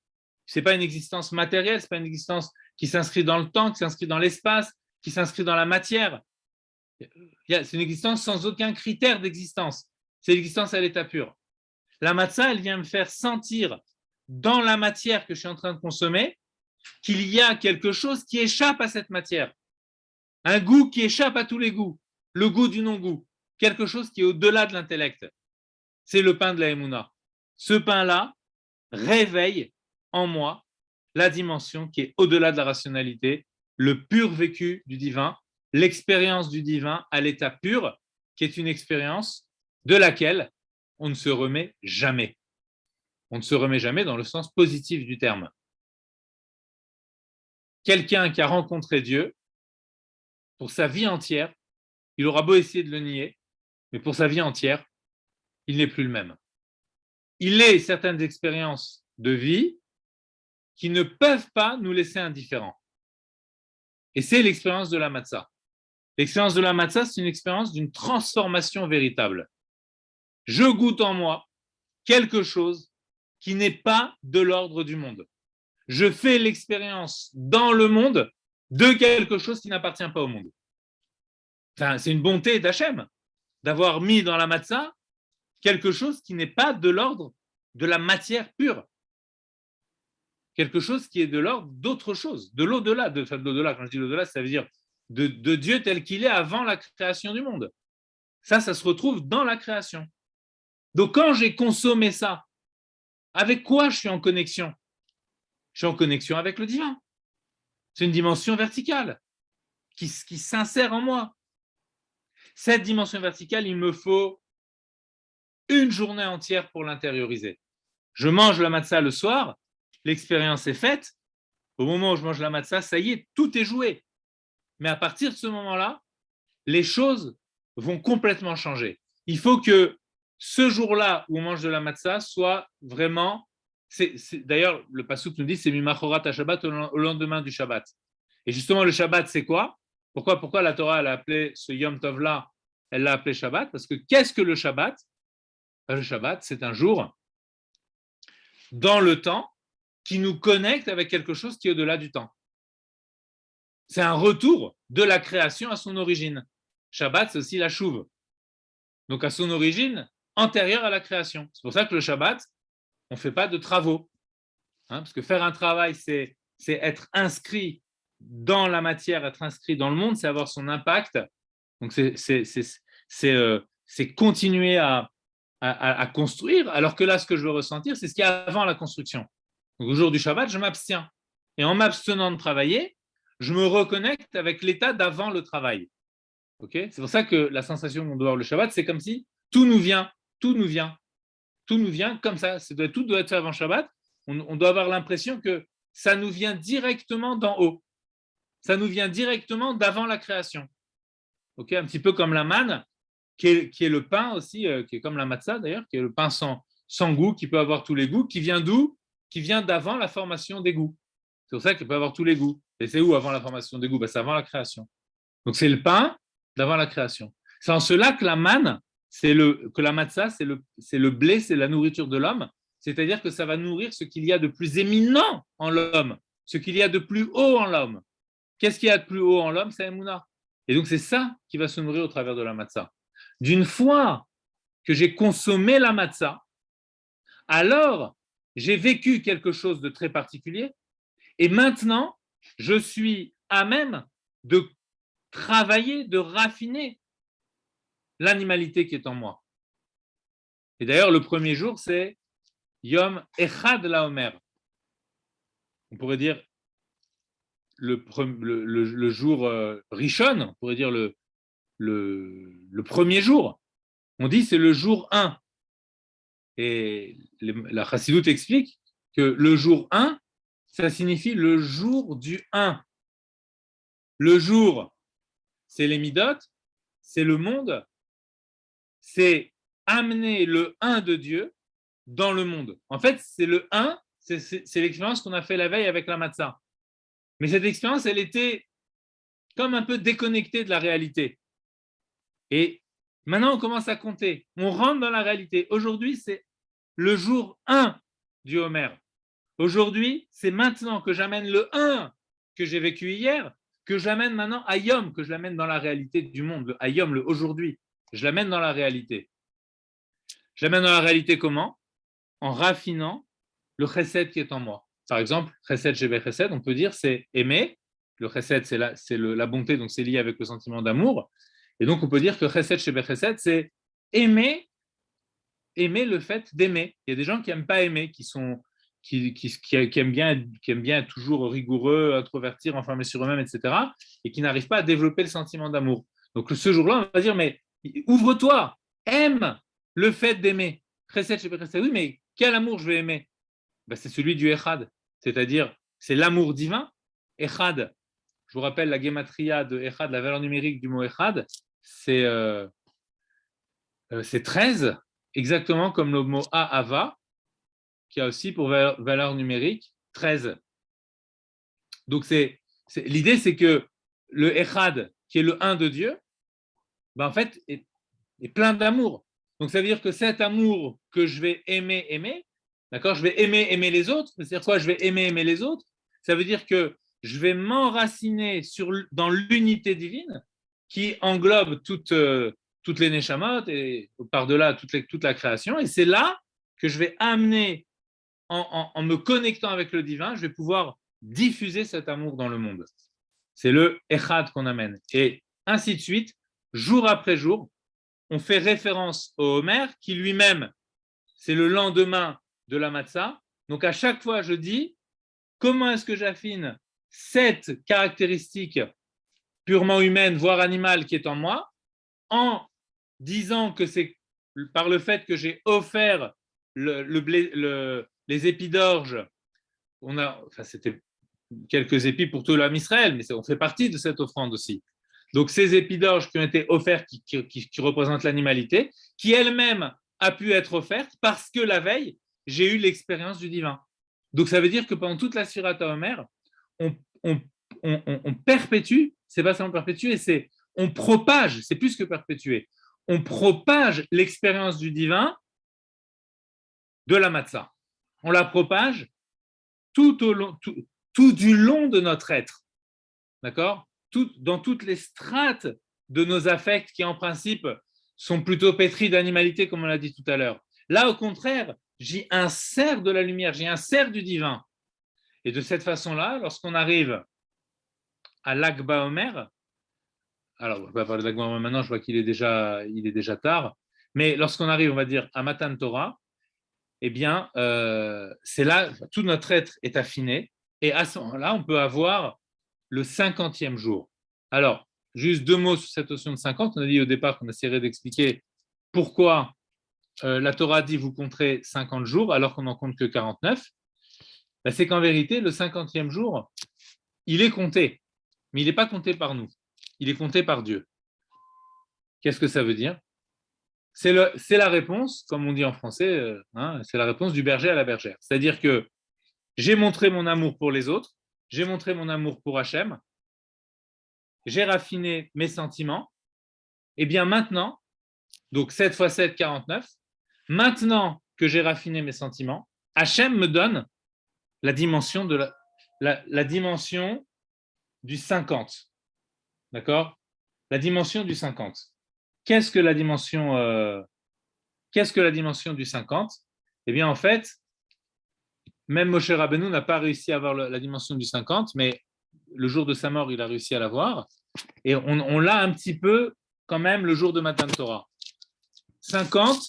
Ce n'est pas une existence matérielle, ce n'est pas une existence qui s'inscrit dans le temps, qui s'inscrit dans l'espace, qui s'inscrit dans la matière. C'est une existence sans aucun critère d'existence. C'est l'existence à l'état pur. La matzah, elle vient me faire sentir dans la matière que je suis en train de consommer qu'il y a quelque chose qui échappe à cette matière. Un goût qui échappe à tous les goûts. Le goût du non-goût. Quelque chose qui est au-delà de l'intellect. C'est le pain de la Emouna. Ce pain-là réveille en moi la dimension qui est au-delà de la rationalité, le pur vécu du divin, l'expérience du divin à l'état pur, qui est une expérience de laquelle on ne se remet jamais. On ne se remet jamais dans le sens positif du terme. Quelqu'un qui a rencontré Dieu, pour sa vie entière, il aura beau essayer de le nier, mais pour sa vie entière, il n'est plus le même. Il est certaines expériences de vie qui ne peuvent pas nous laisser indifférents. Et c'est l'expérience de la matzah. L'expérience de la matzah, c'est une expérience d'une transformation véritable. Je goûte en moi quelque chose qui n'est pas de l'ordre du monde. Je fais l'expérience dans le monde de quelque chose qui n'appartient pas au monde. Enfin, c'est une bonté d'Hachem d'avoir mis dans la matzah quelque chose qui n'est pas de l'ordre de la matière pure. Quelque chose qui est de l'ordre d'autre chose, de l'au-delà. De l'au-delà, quand je dis l'au-delà, ça veut dire de Dieu tel qu'il est avant la création du monde. Ça se retrouve dans la création. Donc quand j'ai consommé ça, avec quoi je suis en connexion? Je suis en connexion avec le divin. C'est une dimension verticale qui s'insère en moi. Cette dimension verticale, il me faut une journée entière pour l'intérioriser. Je mange la matzah le soir, l'expérience est faite. Au moment où je mange la matzah, ça y est, tout est joué. Mais à partir de ce moment-là, les choses vont complètement changer. Il faut que ce jour-là où on mange de la matzah soit vraiment... d'ailleurs, le passouk nous dit c'est mimachorat à Shabbat au lendemain du Shabbat. Et justement, le Shabbat, c'est quoi? Pourquoi la Torah elle a appelé ce Yom Tov-là, elle l'a appelé Shabbat? Parce que qu'est-ce que le Shabbat? Le Shabbat, c'est un jour dans le temps qui nous connecte avec quelque chose qui est au-delà du temps. C'est un retour de la création à son origine. Shabbat, c'est aussi la chouve. Donc à son origine antérieure à la création. C'est pour ça que le Shabbat, on ne fait pas de travaux. Parce que faire un travail, c'est être inscrit dans la matière, être inscrit dans le monde, c'est avoir son impact. Donc c'est continuer à construire, alors que là, ce que je veux ressentir, c'est ce qu'il y a avant la construction. Donc au jour du Shabbat, je m'abstiens. Et en m'abstenant de travailler, je me reconnecte avec l'état d'avant le travail. Okay, c'est pour ça que la sensation qu'on doit avoir le Shabbat, c'est comme si tout nous vient comme ça. Tout doit être fait avant Shabbat. On doit avoir l'impression que ça nous vient directement d'en haut. Ça nous vient directement d'avant la création. Okay, un petit peu comme la manne, qui est le pain aussi, qui est comme la matzah d'ailleurs, qui est le pain sans goût, qui peut avoir tous les goûts, qui vient d'où? Qui vient d'avant la formation des goûts. C'est pour ça qu'il peut avoir tous les goûts. Et c'est où avant la formation des goûts? C'est avant la création. Donc c'est le pain d'avant la création. C'est en cela que la manne, que la matzah, c'est le blé, c'est la nourriture de l'homme. C'est-à-dire que ça va nourrir ce qu'il y a de plus éminent en l'homme, ce qu'il y a de plus haut en l'homme. Qu'est-ce qu'il y a de plus haut en l'homme? C'est Emouna. Et donc c'est ça qui va se nourrir au travers de la matzah. D'une fois que j'ai consommé la matzah, alors j'ai vécu quelque chose de très particulier et maintenant je suis à même de travailler, de raffiner l'animalité qui est en moi. Et d'ailleurs, le premier jour, c'est Yom Echad Laomer. On pourrait dire le jour Rishon, on pourrait dire le premier jour. On dit c'est le jour 1. Et la Chassidut explique que le jour 1, ça signifie le jour du 1. Le jour, c'est les midot, c'est le monde, c'est amener le 1 de Dieu dans le monde. En fait, c'est le 1, c'est l'expérience qu'on a fait la veille avec la matzah. Mais cette expérience, elle était comme un peu déconnectée de la réalité. Et maintenant, on commence à compter. On rentre dans la réalité. Aujourd'hui, c'est le jour 1 du Homer. Aujourd'hui, c'est maintenant que j'amène le 1 que j'ai vécu hier, que j'amène maintenant à Yom, que je l'amène dans la réalité du monde. À Yom, le aujourd'hui. Je l'amène dans la réalité. Je l'amène dans la réalité comment? En raffinant le chesed qui est en moi. Par exemple, chesed shebe chesed, on peut dire c'est aimer. Le chesed, c'est la bonté, donc c'est lié avec le sentiment d'amour. Et donc, on peut dire que chesed shebe chesed, c'est aimer le fait d'aimer. Il y a des gens qui n'aiment pas aimer, qui aiment bien être toujours rigoureux, introvertis, renfermés sur eux-mêmes, etc. et qui n'arrivent pas à développer le sentiment d'amour. Donc, ce jour-là, on va dire, mais ouvre-toi, aime le fait d'aimer. Chesed shebe chesed, oui, mais quel amour je vais aimer? C'est celui du Echad, c'est-à-dire c'est l'amour divin. Echad, je vous rappelle la gematria de Echad, la valeur numérique du mot Echad, c'est 13, exactement comme le mot Ahava, qui a aussi pour valeur numérique 13. Donc l'idée, c'est que le Echad, qui est le 1 de Dieu, en fait, est plein d'amour. Donc ça veut dire que cet amour que je vais aimer, d'accord, je vais aimer les autres. C'est-à-dire quoi? Je vais aimer les autres. Ça veut dire que je vais m'enraciner dans l'unité divine qui englobe toute toutes les neshamot et par-delà toute la création. Et c'est là que je vais amener, en me connectant avec le divin, je vais pouvoir diffuser cet amour dans le monde. C'est le Echad qu'on amène. Et ainsi de suite, jour après jour, on fait référence au Homer qui lui-même, c'est le lendemain de la Matzah. Donc à chaque fois, je dis, comment est-ce que j'affine cette caractéristique purement humaine, voire animale qui est en moi, en disant que c'est par le fait que j'ai offert les épis d'orge, c'était quelques épis pour tout l'âme Israël, mais on fait partie de cette offrande aussi. Donc ces épis d'orge qui ont été offerts, qui représentent l'animalité, qui elle-même a pu être offerte parce que la veille, j'ai eu l'expérience du divin. Donc ça veut dire que pendant toute la Sfirat HaOmer, on perpétue, c'est pas seulement perpétuer, on propage, c'est plus que perpétuer, on propage l'expérience du divin de la matzah. On la propage tout du long de notre être, d'accord, dans toutes les strates de nos affects qui en principe sont plutôt pétris d'animalité comme on l'a dit tout à l'heure. Là au contraire, j'y insère de la lumière, j'y insère du divin. Et de cette façon-là, lorsqu'on arrive à Lag BaOmer, alors on va parler de Lag BaOmer maintenant, je vois qu'il est déjà tard, mais lorsqu'on arrive, on va dire, à Matan Torah, eh bien, c'est là, tout notre être est affiné, et à ce moment-là, on peut avoir le 50e jour. Alors, juste 2 mots sur cette notion de 50. On a dit au départ qu'on essaierait d'expliquer pourquoi la Torah dit vous compterez 50 jours alors qu'on n'en compte que 49. Ben, c'est qu'en vérité, le 50e jour, il est compté, mais il n'est pas compté par nous. Il est compté par Dieu. Qu'est-ce que ça veut dire ? C'est la réponse, comme on dit en français, c'est la réponse du berger à la bergère. C'est-à-dire que j'ai montré mon amour pour les autres, j'ai montré mon amour pour Hachem, j'ai raffiné mes sentiments, et bien maintenant, donc 7 x 7, 49, maintenant que j'ai raffiné mes sentiments, Hachem me donne la dimension, la dimension du 50. D'accord ? La dimension du 50. Qu'est-ce que la dimension du 50 ? Eh bien, en fait, même Moshe Rabbeinu n'a pas réussi à avoir la dimension du 50, mais le jour de sa mort, il a réussi à l'avoir. Et on l'a un petit peu quand même le jour de Matan Torah. 50,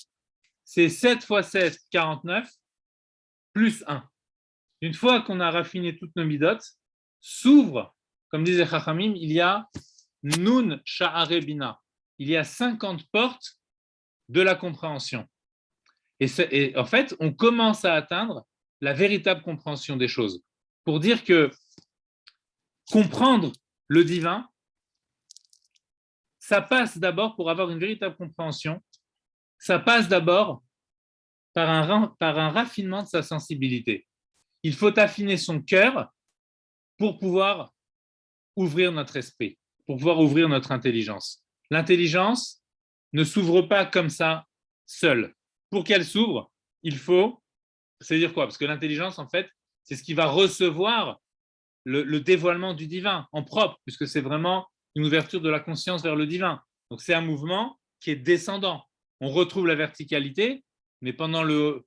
c'est 7 x 7, 49, plus 1. Une fois qu'on a raffiné toutes nos midotes, s'ouvre, comme disait Chachamim, il y a Nun Sha'are Bina. Il y a 50 portes de la compréhension. Et en fait, on commence à atteindre la véritable compréhension des choses. Pour dire que comprendre le divin, ça passe d'abord, pour avoir une véritable compréhension, ça passe d'abord par un raffinement de sa sensibilité. Il faut affiner son cœur pour pouvoir ouvrir notre esprit, pour pouvoir ouvrir notre intelligence. L'intelligence ne s'ouvre pas comme ça seule. Pour qu'elle s'ouvre, il faut, c'est-à-dire quoi ? Parce que l'intelligence, en fait, c'est ce qui va recevoir le dévoilement du divin en propre, puisque c'est vraiment une ouverture de la conscience vers le divin. Donc c'est un mouvement qui est descendant. On retrouve la verticalité, mais pendant le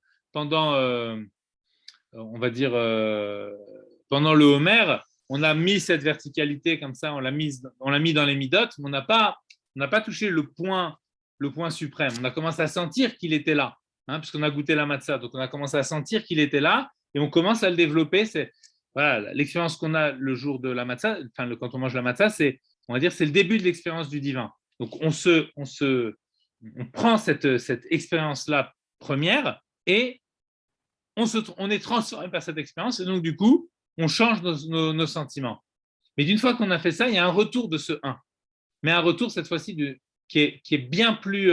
Homer, on a mis cette verticalité comme ça, on l'a mis dans les midotes, mais on n'a pas touché le point suprême. On a commencé à sentir qu'il était là, puisqu'on a goûté la matzah, donc on a commencé à sentir qu'il était là, et on commence à le développer. Voilà, l'expérience qu'on a le jour de la matzah, quand on mange la matzah, c'est le début de l'expérience du divin. Donc on prend cette expérience-là première et on est transformé par cette expérience, et donc du coup, on change nos sentiments. Mais d'une fois qu'on a fait ça, il y a un retour de ce 1. Mais un retour cette fois-ci qui est bien plus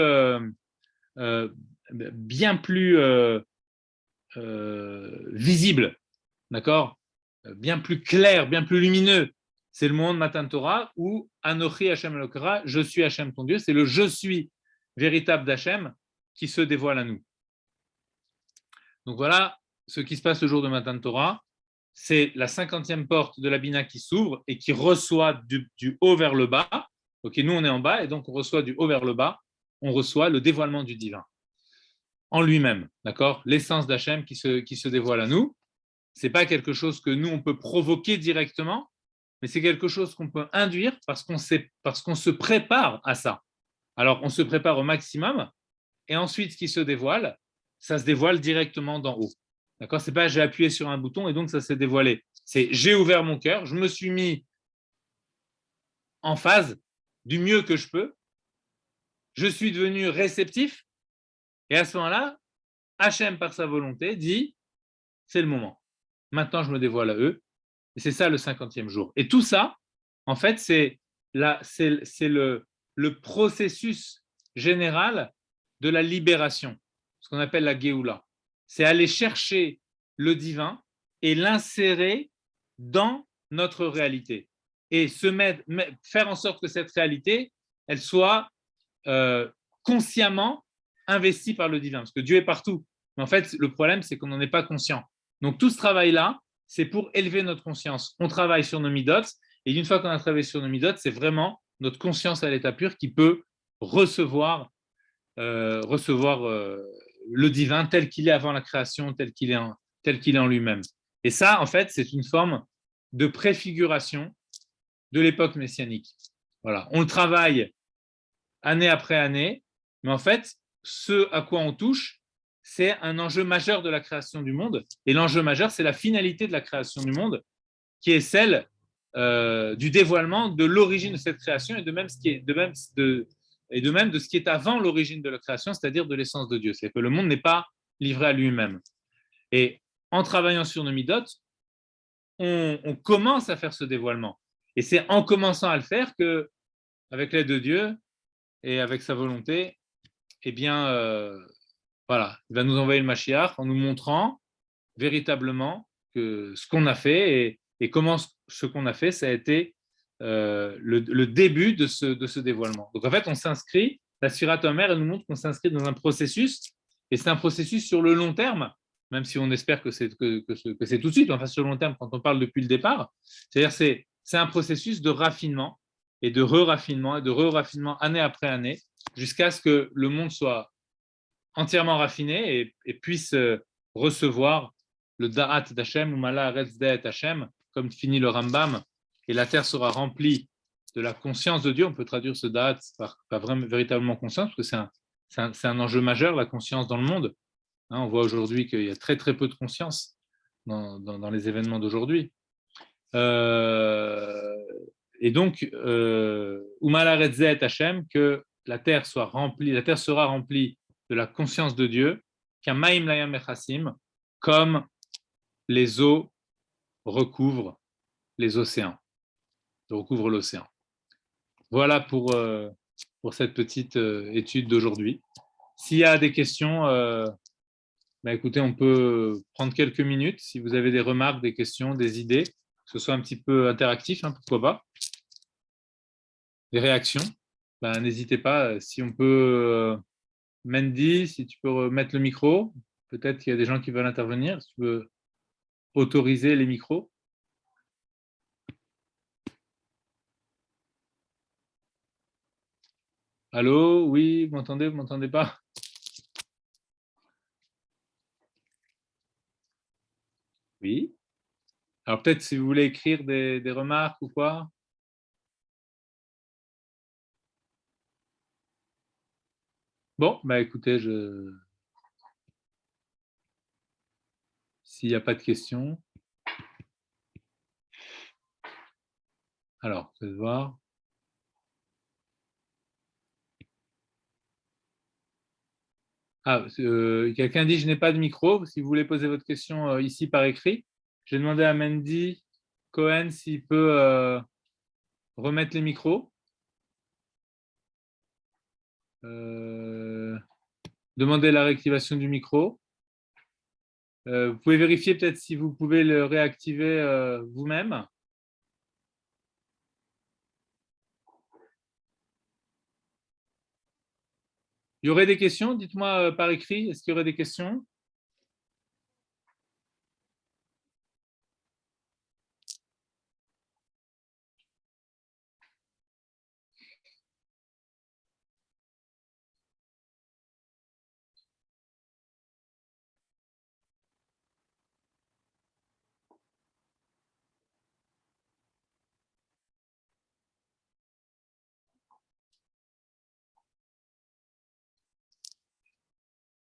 visible, d'accord ? Bien plus clair, bien plus lumineux. C'est le moment de Matan Torah où Anochi Hashem Elokera, je suis Hashem ton Dieu, c'est le je suis véritable d'Hashem qui se dévoile à nous. Donc voilà ce qui se passe le jour de Matan Torah. C'est la 50e porte de la Bina qui s'ouvre et qui reçoit du haut vers le bas. Ok, nous on est en bas et donc on reçoit du haut vers le bas on reçoit le dévoilement du divin en lui-même, d'accord? L'essence d'Hachem qui se dévoile à nous. Ce n'est pas quelque chose que nous, on peut provoquer directement, mais c'est quelque chose qu'on peut induire parce qu'on se prépare à ça. Alors, on se prépare au maximum, et ensuite, ce qui se dévoile, ça se dévoile directement d'en haut. D'accord? C'est pas j'ai appuyé sur un bouton et donc ça s'est dévoilé. C'est j'ai ouvert mon cœur, je me suis mis en phase du mieux que je peux, je suis devenu réceptif, et à ce moment-là, Hachem, par sa volonté, dit c'est le moment. Maintenant, je me dévoile à eux. Et c'est ça le 50e jour. Et tout ça, en fait, c'est le processus général de la libération, ce qu'on appelle la Géoula. C'est aller chercher le divin et l'insérer dans notre réalité. Et faire en sorte que cette réalité, elle soit consciemment investie par le divin. Parce que Dieu est partout. Mais en fait, le problème, c'est qu'on n'en est pas conscient. Donc tout ce travail-là, c'est pour élever notre conscience. On travaille sur nos midotes, et une fois qu'on a travaillé sur nos midotes, c'est vraiment notre conscience à l'état pur qui peut recevoir le divin tel qu'il est avant la création, tel qu'il est en lui-même. Et ça, en fait, c'est une forme de préfiguration de l'époque messianique. Voilà. On le travaille année après année, mais en fait, ce à quoi on touche, c'est un enjeu majeur de la création du monde. Et l'enjeu majeur, c'est la finalité de la création du monde, qui est celle du dévoilement de l'origine de cette création et de même de ce qui est avant l'origine de la création, c'est-à-dire de l'essence de Dieu. C'est que le monde n'est pas livré à lui-même. Et en travaillant sur nos midotes, on commence à faire ce dévoilement. Et c'est en commençant à le faire que, avec l'aide de Dieu et avec sa volonté, eh bien, voilà, il va nous envoyer le Mashiach en nous montrant véritablement que ce qu'on a fait et comment ce qu'on a fait, ça a été le début de ce dévoilement. Donc en fait, on s'inscrit, la Sfirat Omer, elle nous montre qu'on s'inscrit dans un processus, et c'est un processus sur le long terme, même si on espère que c'est tout de suite, enfin sur le long terme, quand on parle depuis le départ, c'est-à-dire c'est un processus de raffinement et de re-raffinement et de re-raffinement année après année, jusqu'à ce que le monde soit entièrement raffiné et puisse recevoir le Da'at d'Hachem ou Mala Aretz Da'at Hachem, comme finit le Rambam, et la terre sera remplie de la conscience de Dieu. On peut traduire ce Da'at par vraiment, véritablement conscience, parce que c'est un enjeu majeur, la conscience dans le monde. Hein, on voit aujourd'hui qu'il y a très très peu de conscience dans les événements d'aujourd'hui. Et donc, Umala Aretz Da'at Hachem, que la terre sera remplie de la conscience de Dieu, Kamaim Layam Echassim, comme les eaux recouvrent les océans, recouvrent l'océan. Voilà pour cette petite étude d'aujourd'hui. S'il y a des questions, écoutez, on peut prendre quelques minutes. Si vous avez des remarques, des questions, des idées, que ce soit un petit peu interactif, hein, pourquoi pas, des réactions, n'hésitez pas. Si on peut, Mandy, si tu peux remettre le micro, peut-être qu'il y a des gens qui veulent intervenir. Si tu veux autoriser les micros. Allô, oui, vous m'entendez pas? Oui. Alors peut-être si vous voulez écrire des remarques ou quoi. Bon, écoutez, s'il n'y a pas de questions, alors, je vais voir. Ah, quelqu'un dit je n'ai pas de micro. Si vous voulez poser votre question ici par écrit, j'ai demandé à Mandy Cohen s'il peut remettre les micros. Demander la réactivation du micro. Vous pouvez vérifier peut-être si vous pouvez le réactiver vous-même. Il y aurait des questions? Dites-moi par écrit, est-ce qu'il y aurait des questions?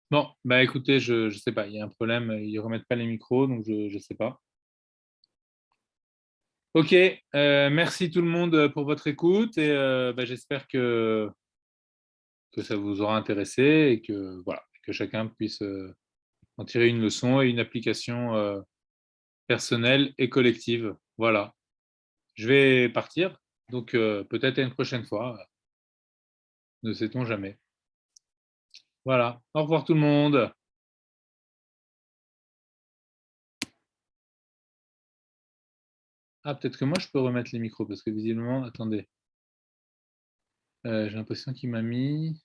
Bon, bah écoutez, je sais pas, il y a un problème, ils ne remettent pas les micros, donc je ne sais pas. Ok, merci tout le monde pour votre écoute et bah, j'espère que ça vous aura intéressé et que, voilà, que chacun puisse en tirer une leçon et une application personnelle et collective. Voilà, je vais partir, donc peut-être à une prochaine fois, ne sait-on jamais. Voilà, au revoir tout le monde. Ah, peut-être que moi je peux remettre les micros parce que visiblement, attendez, j'ai l'impression qu'il m'a mis.